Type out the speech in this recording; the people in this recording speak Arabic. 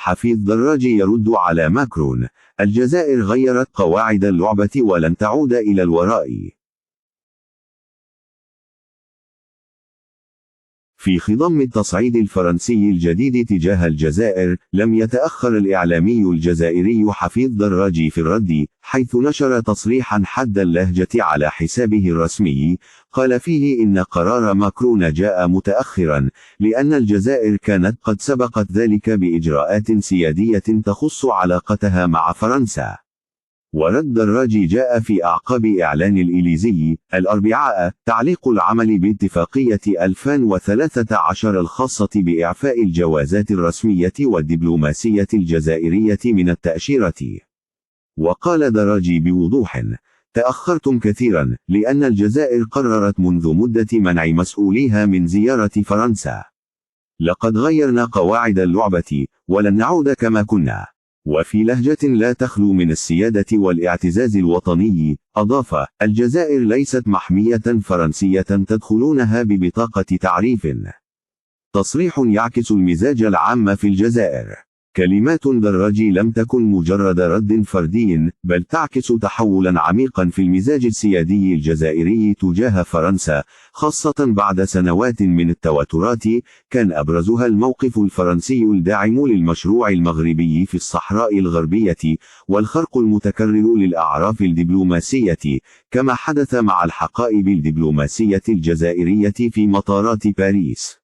حفيظ دراجي يرد على ماكرون: الجزائر غيرت قواعد اللعبة ولن تعود إلى الوراء. في خضم التصعيد الفرنسي الجديد تجاه الجزائر، لم يتأخر الإعلامي الجزائري حفيظ دراجي في الرد، حيث نشر تصريحا حاد اللهجة على حسابه الرسمي، قال فيه إن قرار ماكرون جاء متأخرا، لأن الجزائر كانت قد سبقت ذلك بإجراءات سيادية تخص علاقتها مع فرنسا. ورد دراجي جاء في أعقاب إعلان الإليزي الأربعاء تعليق العمل باتفاقية 2013 الخاصة بإعفاء الجوازات الرسمية والدبلوماسية الجزائرية من التأشيرة. وقال دراجي بوضوح: تأخرتم كثيرا، لأن الجزائر قررت منذ مدة منع مسؤوليها من زيارة فرنسا. لقد غيرنا قواعد اللعبة، ولن نعود كما كنا. وفي لهجة لا تخلو من السيادة والاعتزاز الوطني، أضاف: الجزائر ليست محمية فرنسية تدخلونها ببطاقة تعريف. تصريح يعكس المزاج العام في الجزائر. كلمات دراجي لم تكن مجرد رد فردي، بل تعكس تحولا عميقا في المزاج السيادي الجزائري تجاه فرنسا، خاصة بعد سنوات من التوترات كان أبرزها الموقف الفرنسي الداعم للمشروع المغربي في الصحراء الغربية، والخرق المتكرر للأعراف الدبلوماسية، كما حدث مع الحقائب الدبلوماسية الجزائرية في مطارات باريس.